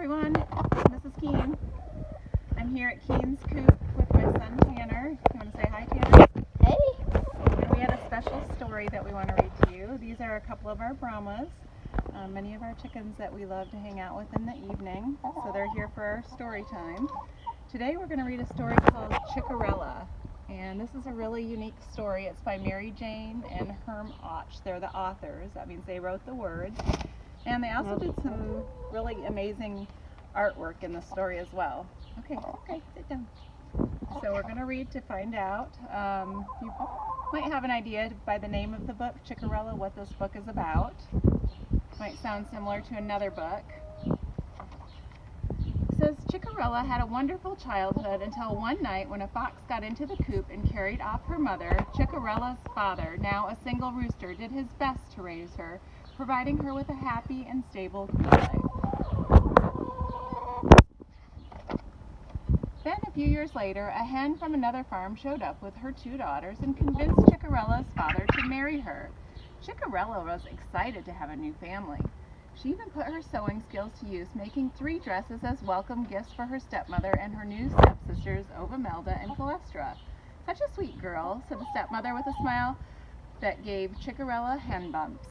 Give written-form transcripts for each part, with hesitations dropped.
everyone, this is Keen. I'm here at Keen's Coop with my son Tanner. You want to say hi, Tanner? Hey! And we had a special story that we want to read to you. These are a couple of our Brahmas, many of our chickens that we love to hang out with in the evening. So they're here for our story time. Today we're going to read a story called Chickarella. And this is a really unique story. It's by Mary Jane and Herm Och. They're the authors. That means they wrote the words. And they also did some really amazing artwork in the story as well. Okay, sit down. So we're going to read to find out. You might have an idea by the name of the book, Chickarella, what this book is about. Might sound similar to another book. It says, Chickarella had a wonderful childhood until one night when a fox got into the coop and carried off her mother. Chickarella's father, now a single rooster, did his best to raise her, providing her with a happy and stable coop life. Then, a few years later, a hen from another farm showed up with her two daughters and convinced Chickarella's father to marry her. Chickarella was excited to have a new family. She even put her sewing skills to use, making 3 dresses as welcome gifts for her stepmother and her new stepsisters, Ovamelda and Calestra. Such a sweet girl, said the stepmother with a smile that gave Chickarella hen bumps.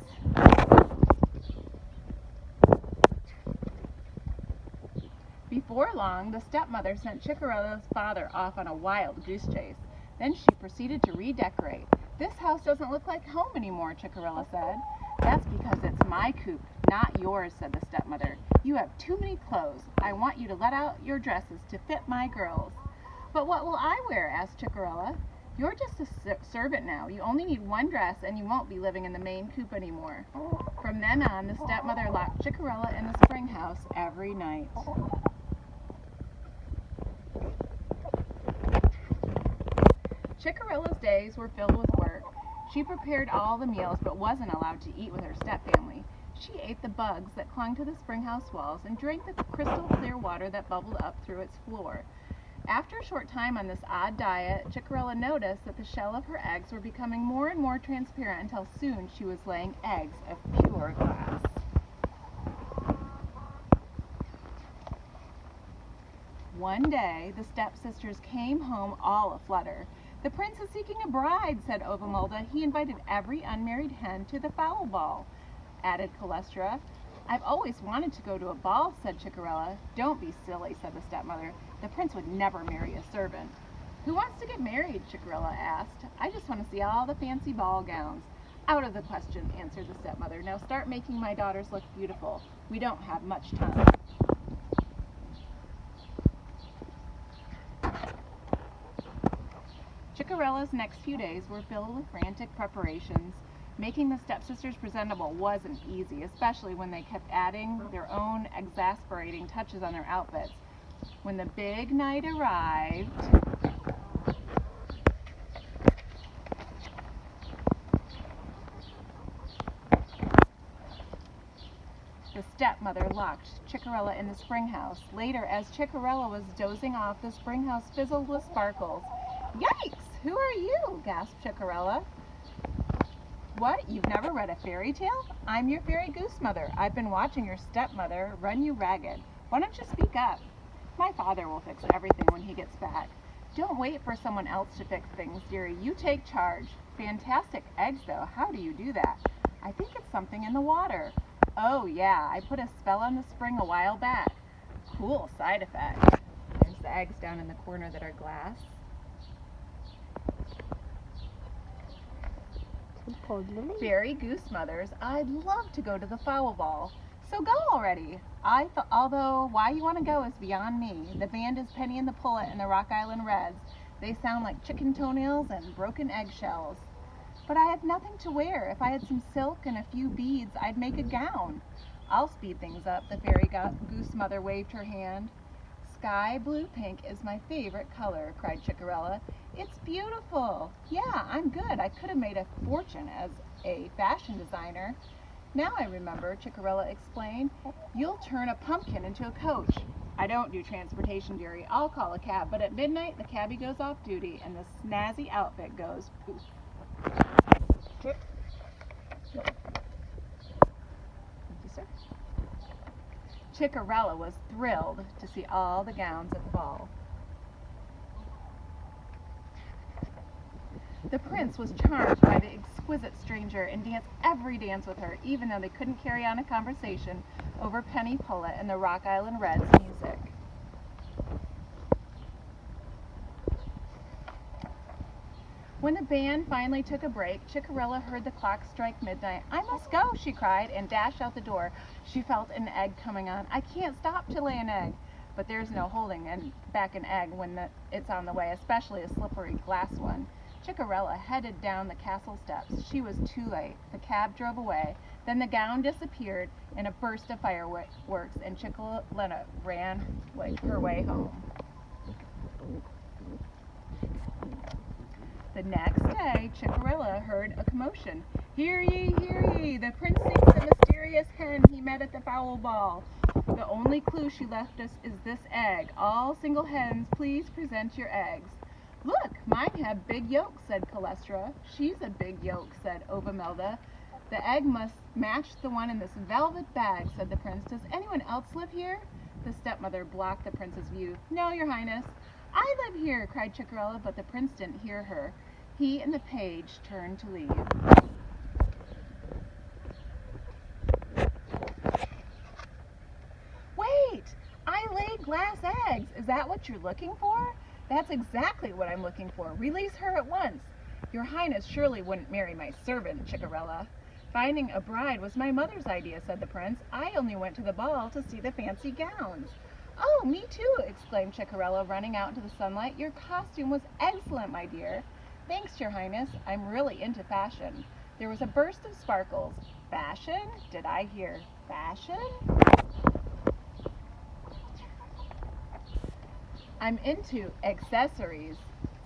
Before long, the stepmother sent Chickarella's father off on a wild goose chase. Then she proceeded to redecorate. This house doesn't look like home anymore, Chickarella said. That's because it's my coop, not yours, said the stepmother. You have too many clothes. I want you to let out your dresses to fit my girls. But what will I wear? Asked Chickarella. You're just a servant now. You only need 1 dress and you won't be living in the main coop anymore. From then on, the stepmother locked Chickarella in the spring house every night. Chickarella's days were filled with work. She prepared all the meals but wasn't allowed to eat with her stepfamily. She ate the bugs that clung to the springhouse walls and drank the crystal clear water that bubbled up through its floor. After a short time on this odd diet, Chickarella noticed that the shell of her eggs were becoming more and more transparent until soon she was laying eggs of pure glass. One day, the stepsisters came home all aflutter. The prince is seeking a bride, said Ovamelda. He invited every unmarried hen to the fowl ball, added Calestra. I've always wanted to go to a ball, said Chickarella. Don't be silly, said the stepmother. The prince would never marry a servant. Who wants to get married? Chickarella asked. I just want to see all the fancy ball gowns. Out of the question, answered the stepmother. Now start making my daughters look beautiful. We don't have much time. Chickarella's next few days were filled with frantic preparations. Making the stepsisters presentable wasn't easy, especially when they kept adding their own exasperating touches on their outfits. When the big night arrived, the stepmother locked Chickarella in the spring house. Later, as Chickarella was dozing off, the spring house fizzled with sparkles. Yikes! Who are you? gasped Chickarella. What? You've never read a fairy tale? I'm your fairy goose mother. I've been watching your stepmother run you ragged. Why don't you speak up? My father will fix everything when he gets back. Don't wait for someone else to fix things, dearie. You take charge. Fantastic eggs, though. How do you do that? I think it's something in the water. Oh, yeah. I put a spell on the spring a while back. Cool side effect. There's the eggs down in the corner that are glass. Fairy goose mothers, I'd love to go to the fowl ball. So go already. Although why you want to go is beyond me. The band is Penny and the Pullet and the Rock Island Reds. They sound like chicken toenails and broken eggshells. But I have nothing to wear. If I had some silk and a few beads, I'd make a gown. I'll speed things up, the fairy goose mother waved her hand. Sky blue pink is my favorite color, cried Chickarella. It's beautiful. Yeah, I'm good. I could have made a fortune as a fashion designer. Now I remember, Chickarella explained. You'll turn a pumpkin into a coach. I don't do transportation, dearie. I'll call a cab, but at midnight the cabbie goes off duty and the snazzy outfit goes poof. Thank you, sir. Chickarella was thrilled to see all the gowns at the ball. The prince was charmed by the exquisite stranger and danced every dance with her, even though they couldn't carry on a conversation over Penny Pullet and the Rock Island Reds music. When the band finally took a break, Chickarella heard the clock strike midnight. "I must go," she cried, and dashed out the door. She felt an egg coming on. "I can't stop to lay an egg." But there's no holding back an egg when it's on the way, especially a slippery glass one. Chickarella headed down the castle steps. She was too late. The cab drove away. Then the gown disappeared in a burst of fireworks, and Chickarella ran her way home. The next day, Chickarella heard a commotion. "Hear ye, hear ye! The prince seeks the mysterious hen he met at the fowl ball. The only clue she left us is this egg. All single hens, please present your eggs." "Look, mine have big yolks," said Calestra. "She's a big yolk," said Ovamelda. "The egg must match the one in this velvet bag," said the prince. "Does anyone else live here?" The stepmother blocked the prince's view. "No, your highness." "I live here," cried Chickarella, but the prince didn't hear her. He and the page turned to leave. "Wait! I laid glass eggs. Is that what you're looking for?" "That's exactly what I'm looking for. Release her at once." "Your highness surely wouldn't marry my servant, Chickarella." "Finding a bride was my mother's idea," said the prince. "I only went to the ball to see the fancy gowns." "Oh, me too!" exclaimed Chickarella, running out into the sunlight. "Your costume was excellent, my dear." "Thanks, your highness. I'm really into fashion." There was a burst of sparkles. "Fashion? Did I hear fashion?" "I'm into accessories,"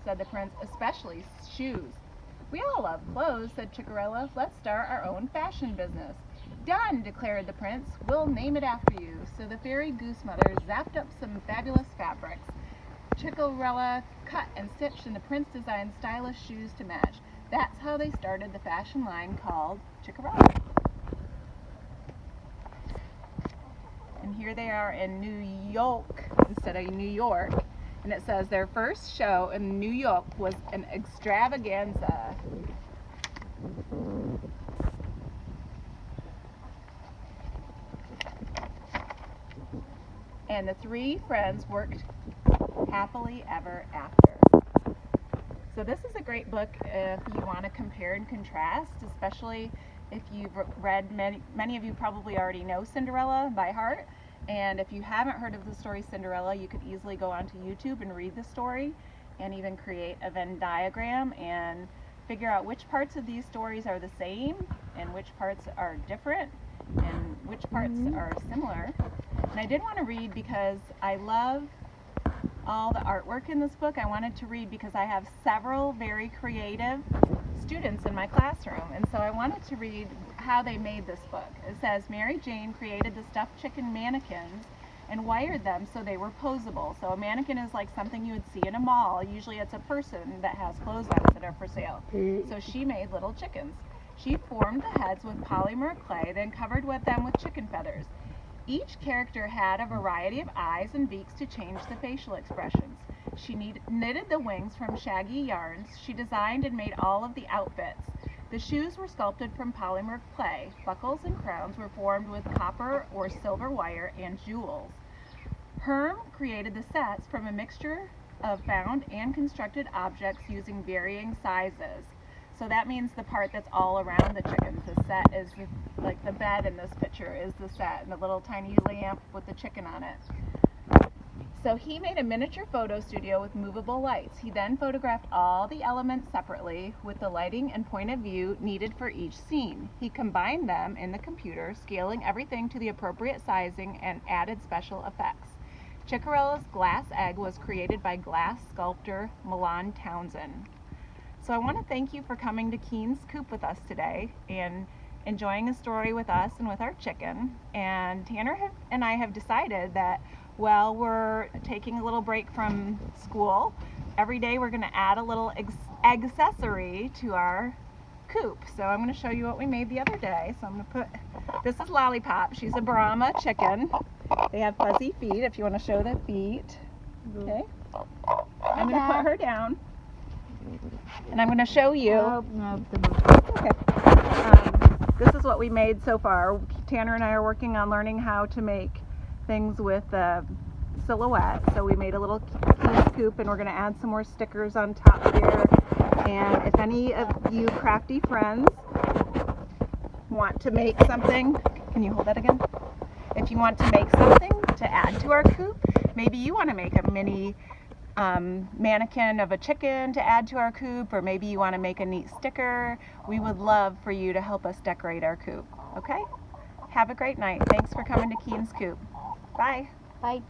said the prince, "especially shoes." "We all love clothes," said Chickarella. "Let's start our own fashion business." "Done," declared the prince. "We'll name it after you." So the fairy goose mother zapped up some fabulous fabrics. Chickarella cut and stitched, and the prince designed stylish shoes to match. That's how they started the fashion line called Chickarella. And here they are in New York instead of New York. And it says their first show in New York was an extravaganza. And the three friends worked happily ever after. So this is a great book if you want to compare and contrast, especially if you've read, many of you probably already know Cinderella by heart. And if you haven't heard of the story Cinderella, you could easily go onto YouTube and read the story and even create a Venn diagram and figure out which parts of these stories are the same and which parts are different and which parts are similar. And I did want to read because I love all the artwork in this book. I wanted to read because I have several very creative students in my classroom, and so I wanted to read how they made this book. It says, "Mary Jane created the stuffed chicken mannequins and wired them so they were posable." So a mannequin is like something you would see in a mall. Usually it's a person that has clothes on it that are for sale. So she made little chickens. She formed the heads with polymer clay, then covered them with chicken feathers. Each character had a variety of eyes and beaks to change the facial expressions. She knitted the wings from shaggy yarns. She designed and made all of the outfits. The shoes were sculpted from polymer clay. Buckles and crowns were formed with copper or silver wire and jewels. Herm created the sets from a mixture of found and constructed objects using varying sizes. So that means the part that's all around the chickens. The set is like the bed in this picture is the set, and the little tiny lamp with the chicken on it. So he made a miniature photo studio with movable lights. He then photographed all the elements separately with the lighting and point of view needed for each scene. He combined them in the computer, scaling everything to the appropriate sizing and added special effects. Chickarella's glass egg was created by glass sculptor Milan Townsend. So I want to thank you for coming to Keen's Coop with us today and enjoying a story with us and with our chicken. And Tanner and I have decided that while we're taking a little break from school, every day we're going to add a little accessory to our coop. So I'm going to show you what we made the other day. So I'm going to put, this is Lollipop. She's a Brahma chicken. They have fuzzy feet if you want to show the feet. Okay. I'm going to put her down. And I'm going to show you. Okay. This is what we made so far. Tanner and I are working on learning how to make things with silhouette. So we made a little Keen's Coop, and we're going to add some more stickers on top here. And if any of you crafty friends want to make something, can you hold that again? If you want to make something to add to our coop, maybe you want to make a mini mannequin of a chicken to add to our coop, or maybe you want to make a neat sticker. We would love for you to help us decorate our coop. Okay? Have a great night. Thanks for coming to Keen's Coop. Bye. Bye.